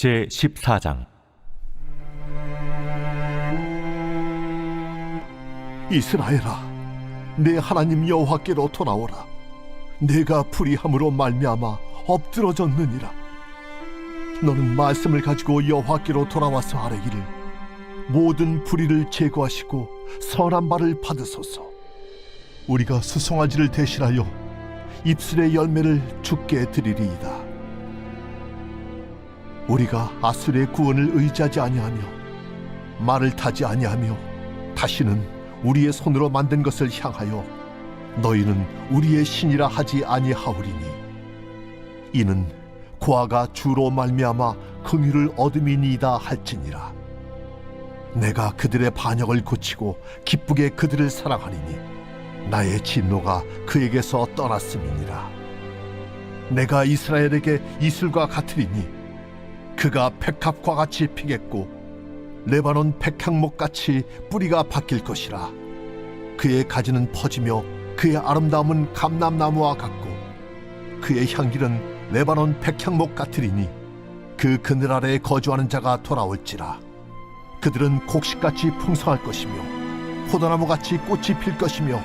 제14장. 이스라엘아, 내 하나님 여호와께로 돌아오라. 내가 불의함으로 말미암아 엎드러졌느니라. 너는 말씀을 가지고 여호와께로 돌아와서 아뢰기를, 모든 불의를 제거하시고 선한 말을 받으소서. 우리가 수송아지를 대신하여 입술의 열매를 주께 드리리이다. 우리가 아술의 구원을 의지하지 아니하며 말을 타지 아니하며 다시는 우리의 손으로 만든 것을 향하여 너희는 우리의 신이라 하지 아니하오리니, 이는 고아가 주로 말미암아 긍휼을 얻음이니이다 할지니라. 내가 그들의 반역을 고치고 기쁘게 그들을 사랑하리니 나의 진노가 그에게서 떠났음이니라. 내가 이스라엘에게 이슬과 같으리니 그가 백합과 같이 피겠고 레바논 백향목같이 뿌리가 바뀔 것이라. 그의 가지는 퍼지며 그의 아름다움은 감람나무와 같고 그의 향기는 레바논 백향목 같으리니 그 그늘 아래에 거주하는 자가 돌아올지라. 그들은 곡식같이 풍성할 것이며 포도나무같이 꽃이 필 것이며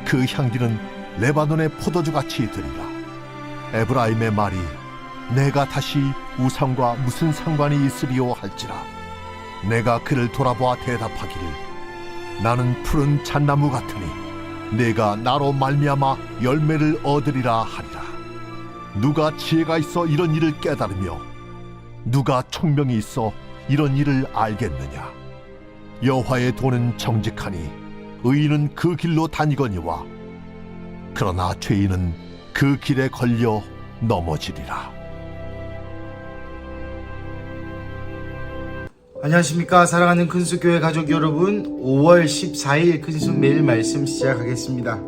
그 향기는 레바논의 포도주같이 들리라. 에브라임의 말이 내가 다시 우상과 무슨 상관이 있으리요 할지라. 내가 그를 돌아보아 대답하기를, 나는 푸른 잣나무 같으니 내가 나로 말미암아 열매를 얻으리라 하리라. 누가 지혜가 있어 이런 일을 깨달으며 누가 총명이 있어 이런 일을 알겠느냐. 여호와의 도는 정직하니 의인은 그 길로 다니거니와 그러나 죄인은 그 길에 걸려 넘어지리라. 안녕하십니까, 사랑하는 큰수교회 가족 여러분. 5월 14일 큰수 매일 말씀 시작하겠습니다.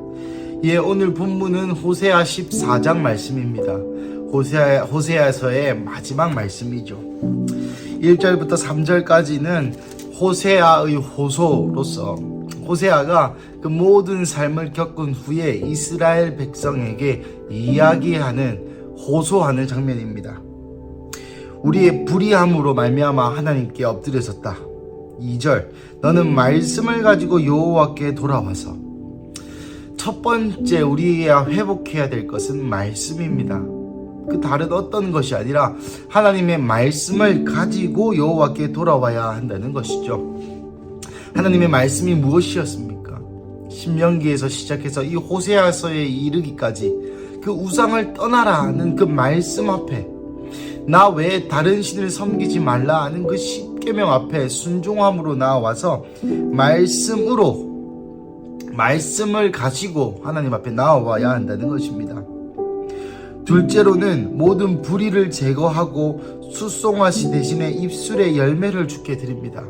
오늘 본문은 호세아 14장 말씀입니다. 호세아서의 마지막 말씀이죠. 1절부터 3절까지는 호세아의 호소로서 호세아가 그 모든 삶을 겪은 후에 이스라엘 백성에게 이야기하는, 호소하는 장면입니다. 우리의 불의함으로 말미암아 하나님께 엎드려졌다. 2절, 너는 말씀을 가지고 여호와께 돌아와서. 첫 번째 우리가 회복해야 될 것은 말씀입니다. 그 다른 어떤 것이 아니라 하나님의 말씀을 가지고 여호와께 돌아와야 한다는 것이죠. 하나님의 말씀이 무엇이었습니까? 신명기에서 시작해서 이 호세아서에 이르기까지 그 우상을 떠나라는 그 말씀 앞에, 나 외에 다른 신을 섬기지 말라 하는 그 십계명 앞에 순종함으로 나와서 말씀을 가지고 하나님 앞에 나와야 한다는 것입니다. 둘째로는 모든 불의를 제거하고 수송아지 대신에 입술의 열매를 주께 드립니다.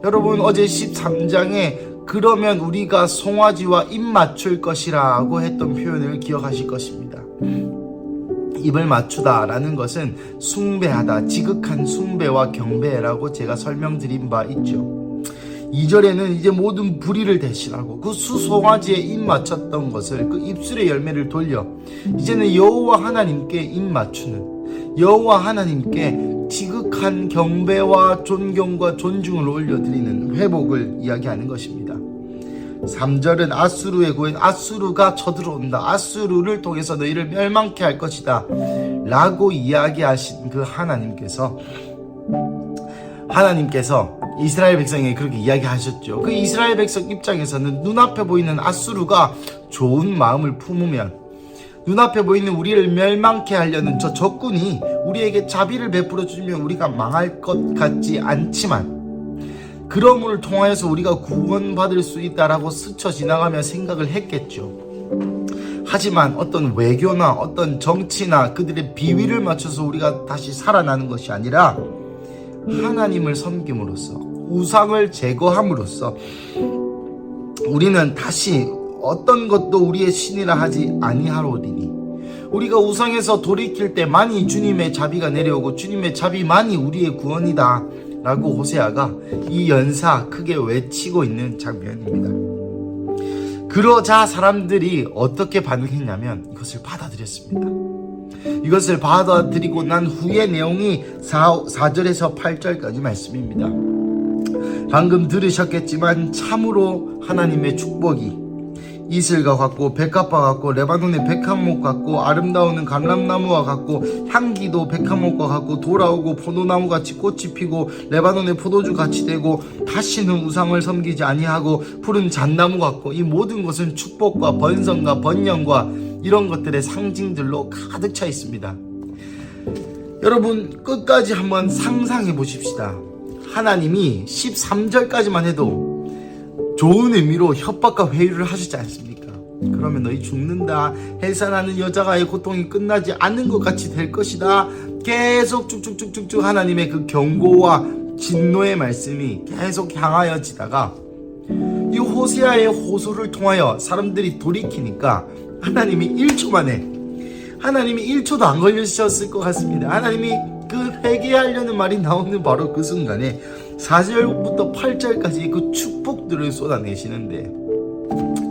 여러분, 어제 13장에 그러면 우리가 송아지와 입 맞출 것이라고 했던 표현을 기억하실 것입니다. 입을 맞추다 라는 것은 숭배하다, 지극한 숭배와 경배라고 제가 설명드린 바 있죠. 2절에는 이제 모든 불의를 대신하고 그 수송아지에 입 맞췄던 것을, 그 입술의 열매를 돌려 이제는 여호와 하나님께 입 맞추는, 여호와 하나님께 지극한 경배와 존경과 존중을 올려드리는 회복을 이야기하는 것입니다. 3절은 아수르의 고인, 아수르가 쳐들어온다, 아수르를 통해서 너희를 멸망케 할 것이다 라고 이야기하신 그 하나님께서 이스라엘 백성에게 그렇게 이야기하셨죠. 그 이스라엘 백성 입장에서는 눈앞에 보이는 아수르가 좋은 마음을 품으면, 눈앞에 보이는 우리를 멸망케 하려는 저 적군이 우리에게 자비를 베풀어 주면 우리가 망할 것 같지 않지만, 그러므로 통하여서 우리가 구원받을 수 있다라고 스쳐 지나가며 생각을 했겠죠. 하지만 어떤 외교나 어떤 정치나 그들의 비위를 맞춰서 우리가 다시 살아나는 것이 아니라 하나님을 섬김으로써, 우상을 제거함으로써 우리는 다시 어떤 것도 우리의 신이라 하지 아니하로리니, 우리가 우상에서 돌이킬 때 많이 주님의 자비가 내려오고 주님의 자비만이 우리의 구원이다 라고 호세아가 이 연사 크게 외치고 있는 장면입니다. 그러자 사람들이 어떻게 반응했냐면 이것을 받아들였습니다. 이것을 받아들이고 난 후의 내용이 4절에서 8절까지 말씀입니다. 방금 들으셨겠지만 참으로 하나님의 축복이 이슬과 같고 백합과 같고 레바논의 백합목 같고 아름다우는 감람나무와 같고 향기도 백합목과 같고 돌아오고 포도나무같이 꽃이 피고 레바논의 포도주 같이 되고 다시는 우상을 섬기지 아니하고 푸른 잣나무 같고, 이 모든 것은 축복과 번성과 번영과 이런 것들의 상징들로 가득 차 있습니다. 여러분 끝까지 한번 상상해 보십시다. 하나님이 13절까지만 해도 좋은 의미로 협박과 회유를 하셨지 않습니까? 그러면 너희 죽는다, 해산하는 여자가의 고통이 끝나지 않는 것 같이 될 것이다, 계속 쭉쭉쭉쭉 하나님의 그 경고와 진노의 말씀이 계속 향하여지다가 이 호세아의 호소를 통하여 사람들이 돌이키니까 하나님이 1초 만에, 하나님이 1초도 안 걸리셨을 것 같습니다. 하나님이 그 회개하려는 말이 나오는 바로 그 순간에 4절부터 8절까지 그 축복들을 쏟아내시는데,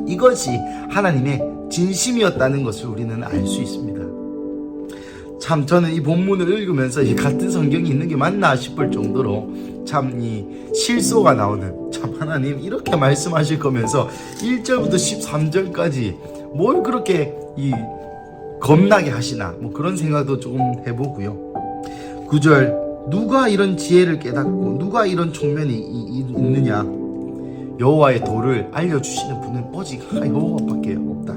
이것이 하나님의 진심이었다는 것을 우리는 알 수 있습니다. 참 저는 이 본문을 읽으면서 이 같은 성경이 있는 게 맞나 싶을 정도로 참 이 실소가 나오는, 참 하나님 이렇게 말씀하실 거면서 1절부터 13절까지 뭘 그렇게 이 겁나게 하시나, 뭐 그런 생각도 조금 해보고요. 9절, 누가 이런 지혜를 깨닫고 누가 이런 총명이 있느냐? 여호와의 도를 알려주시는 분은 오직 여호와밖에 없다.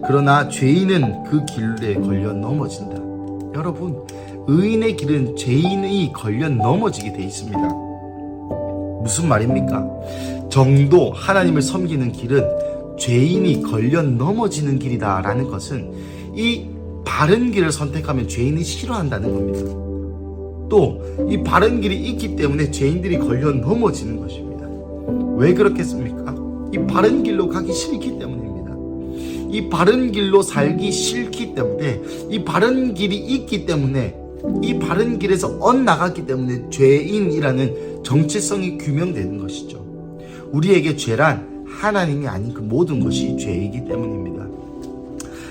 그러나 죄인은 그 길에 걸려 넘어진다. 여러분, 의인의 길은 죄인이 걸려 넘어지게 돼 있습니다. 무슨 말입니까? 정도 하나님을 섬기는 길은 죄인이 걸려 넘어지는 길이다 라는 것은 이 바른 길을 선택하면 죄인이 싫어한다는 겁니다. 또 이 바른 길이 있기 때문에 죄인들이 걸려 넘어지는 것입니다. 왜 그렇겠습니까? 이 바른 길로 가기 싫기 때문입니다. 이 바른 길로 살기 싫기 때문에, 이 바른 길이 있기 때문에, 이 바른 길에서 엇나갔기 때문에 죄인이라는 정체성이 규명되는 것이죠. 우리에게 죄란 하나님이 아닌 그 모든 것이 죄이기 때문입니다.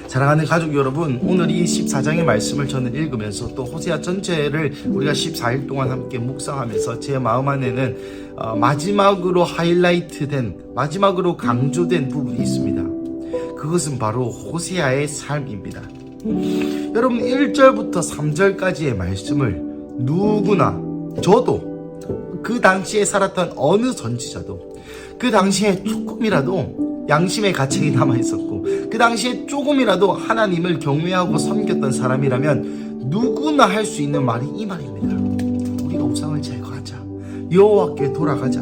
사랑하는 가족 여러분, 오늘 이 14장의 말씀을 저는 읽으면서 또 호세아 전체를 우리가 14일 동안 함께 묵상하면서 제 마음 안에는 마지막으로 하이라이트된, 마지막으로 강조된 부분이 있습니다. 그것은 바로 호세아의 삶입니다. 여러분 1절부터 3절까지의 말씀을 누구나, 저도 그 당시에 살았던 어느 선지자도 그 당시에 조금이라도 양심의 가책이 남아있었고 그 당시에 조금이라도 하나님을 경외하고 섬겼던 사람이라면 누구나 할 수 있는 말이 이 말입니다. 우리가 우상을 제거하자, 여호와께 돌아가자,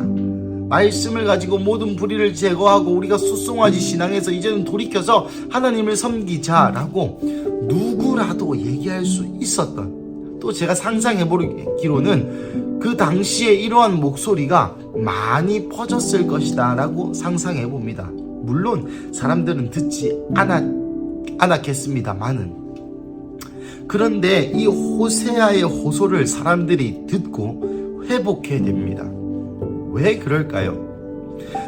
말씀을 가지고 모든 불의를 제거하고 우리가 수송아지 신앙에서 이제는 돌이켜서 하나님을 섬기자라고 누구라도 얘기할 수 있었던, 또 제가 상상해보기로는 그 당시에 이러한 목소리가 많이 퍼졌을 것이다 라고 상상해봅니다. 물론 사람들은 듣지 않았겠습니다만은, 그런데 이 호세아의 호소를 사람들이 듣고 회복해야 됩니다. 왜 그럴까요?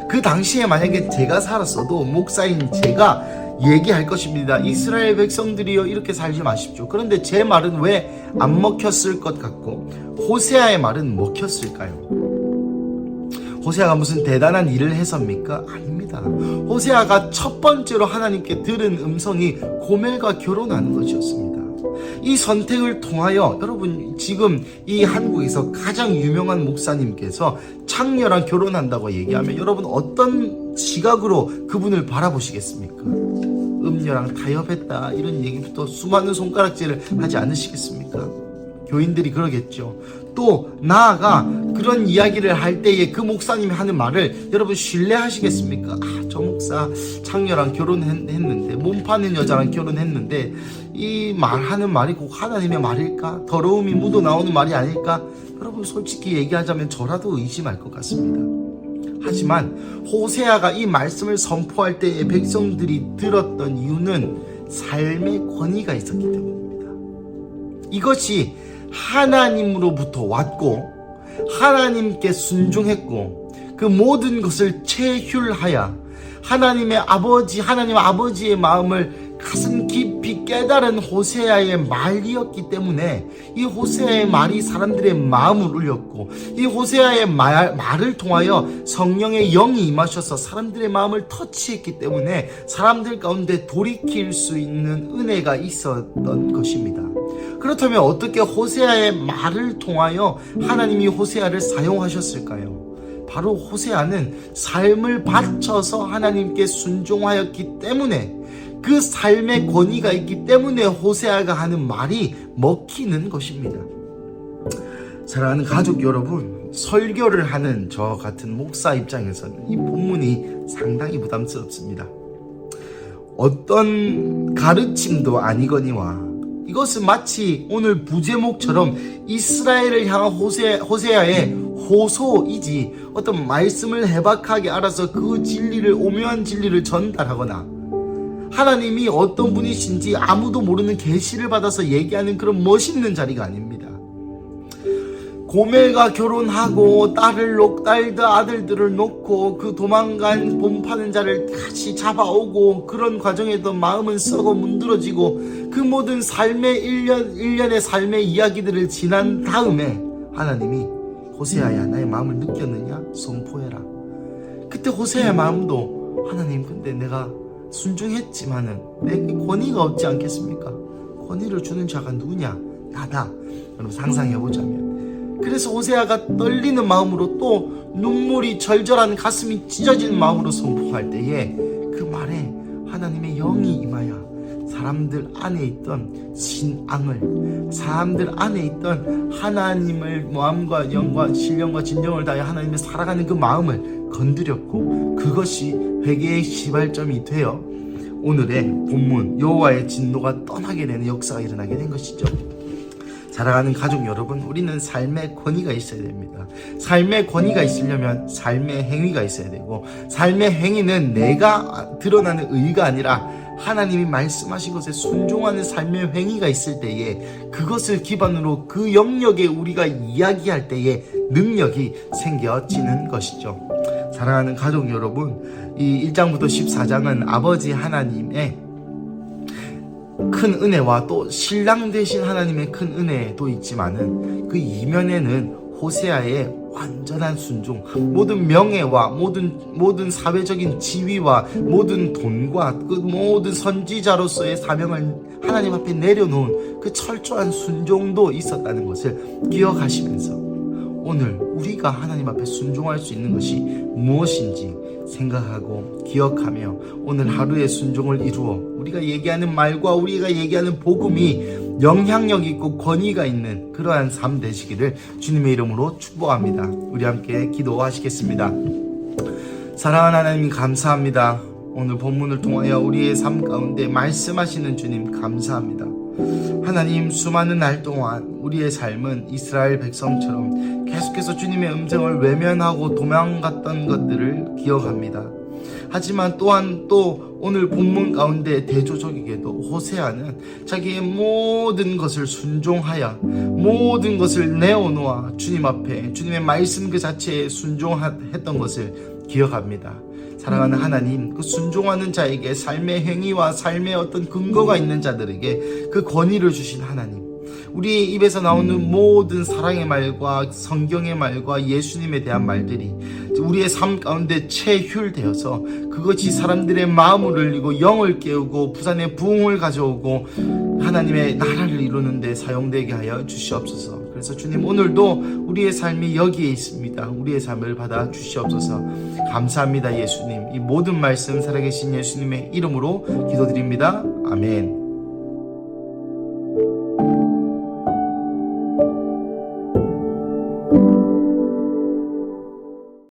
그 당시에 만약에 제가 살았어도 목사인 제가 얘기할 것입니다. 이스라엘 백성들이여 이렇게 살지 마십시오. 그런데 제 말은 왜 안 먹혔을 것 같고 호세아의 말은 먹혔을까요? 호세아가 무슨 대단한 일을 해서입니까? 아닙니다. 호세아가 첫 번째로 하나님께 들은 음성이 고멜과 결혼하는 것이었습니다. 이 선택을 통하여 여러분, 지금 이 한국에서 가장 유명한 목사님께서 창녀랑 결혼한다고 얘기하면 여러분 어떤 시각으로 그분을 바라보시겠습니까? 음녀랑 타협했다 이런 얘기부터 수많은 손가락질을 하지 않으시겠습니까? 교인들이 그러겠죠. 또 나아가 그런 이야기를 할 때에 그 목사님이 하는 말을 여러분 신뢰하시겠습니까? 저 목사 창녀랑 결혼했는데, 몸 파는 여자랑 결혼했는데 이 말하는 말이 꼭 하나님의 말일까? 더러움이 묻어나오는 말이 아닐까? 여러분 솔직히 얘기하자면 저라도 의심할 것 같습니다. 하지만 호세아가 이 말씀을 선포할 때에 백성들이 들었던 이유는 삶의 권위가 있었기 때문입니다. 이것이 하나님으로부터 왔고 하나님께 순종했고 그 모든 것을 체휼하여 하나님 아버지의 마음을 가슴 깊이 깨달은 호세아의 말이었기 때문에 이 호세아의 말이 사람들의 마음을 울렸고, 이 호세아의 말을 통하여 성령의 영이 임하셔서 사람들의 마음을 터치했기 때문에 사람들 가운데 돌이킬 수 있는 은혜가 있었던 것입니다. 그렇다면 어떻게 호세아의 말을 통하여 하나님이 호세아를 사용하셨을까요? 바로 호세아는 삶을 바쳐서 하나님께 순종하였기 때문에, 그 삶의 권위가 있기 때문에 호세아가 하는 말이 먹히는 것입니다. 사랑하는 가족 여러분, 설교를 하는 저 같은 목사 입장에서는 이 본문이 상당히 부담스럽습니다. 어떤 가르침도 아니거니와 이것은 마치 오늘 부제목처럼 이스라엘을 향한 호세아의 호소이지, 어떤 말씀을 해박하게 알아서 그 진리를, 오묘한 진리를 전달하거나 하나님이 어떤 분이신지 아무도 모르는 계시를 받아서 얘기하는 그런 멋있는 자리가 아닙니다. 고멜과 결혼하고 딸들 아들들을 놓고 그 도망간 본파는 자를 다시 잡아오고, 그런 과정에도 마음은 썩어 문드러지고 그 모든 삶의 일련의 삶의 이야기들을 지난 다음에 하나님이 호세아야, 나의 마음을 느꼈느냐? 선포해라. 그때 호세아의 마음도, 하나님 근데 내가 순종했지만은 내 권위가 없지 않겠습니까? 권위를 주는 자가 누구냐? 나다. 여러분 상상해보자면, 그래서 호세아가 떨리는 마음으로 또 눈물이 절절한 가슴이 찢어지는 마음으로 선포할 때에 그 말에 하나님의 영이 임하여 사람들 안에 있던 신앙을, 사람들 안에 있던 하나님을 마음과 영과 신령과 진정을 다해 하나님을 살아가는 그 마음을 건드렸고, 그것이 회개의 시발점이 되어 오늘의 본문 여호와의 진노가 떠나게 되는 역사가 일어나게 된 것이죠. 사랑하는 가족 여러분, 우리는 삶의 권위가 있어야 됩니다. 삶의 권위가 있으려면 삶의 행위가 있어야 되고, 삶의 행위는 내가 드러나는 의가 아니라 하나님이 말씀하신 것에 순종하는 삶의 행위가 있을 때에, 그것을 기반으로 그 영역에 우리가 이야기할 때에 능력이 생겨지는 것이죠. 사랑하는 가족 여러분, 이 1장부터 14장은 아버지 하나님의 큰 은혜와 또 신랑 되신 하나님의 큰 은혜도 있지만은, 그 이면에는 호세아의 완전한 순종, 모든 명예와 모든 사회적인 지위와 모든 돈과 그 모든 선지자로서의 사명을 하나님 앞에 내려놓은 그 철저한 순종도 있었다는 것을 기억하시면서, 오늘 우리가 하나님 앞에 순종할 수 있는 것이 무엇인지 생각하고 기억하며 오늘 하루의 순종을 이루어 우리가 얘기하는 말과 우리가 얘기하는 복음이 영향력 있고 권위가 있는 그러한 삶 되시기를 주님의 이름으로 축복합니다. 우리 함께 기도하시겠습니다. 사랑하는 하나님, 감사합니다. 오늘 본문을 통하여 우리의 삶 가운데 말씀하시는 주님 감사합니다. 하나님, 수많은 날 동안 우리의 삶은 이스라엘 백성처럼 계속해서 주님의 음성을 외면하고 도망갔던 것들을 기억합니다. 하지만 또한 또 오늘 본문 가운데 대조적이게도 호세아는 자기의 모든 것을 순종하여 모든 것을 내어놓아 주님 앞에 주님의 말씀 그 자체에 순종했던 것을 기억합니다. 사랑하는 하나님, 그 순종하는 자에게 삶의 행위와 삶의 어떤 근거가 있는 자들에게 그 권위를 주신 하나님, 우리 입에서 나오는 모든 사랑의 말과 성경의 말과 예수님에 대한 말들이 우리의 삶 가운데 체휼되어서 그것이 사람들의 마음을 울리고 영을 깨우고 부산의 부흥을 가져오고 하나님의 나라를 이루는 데 사용되게 하여 주시옵소서. 그래서 주님, 오늘도 우리의 삶이 여기에 있습니다. 우리의 삶을 받아 주시옵소서. 감사합니다. 예수님, 이 모든 말씀 살아계신 예수님의 이름으로 기도드립니다. 아멘.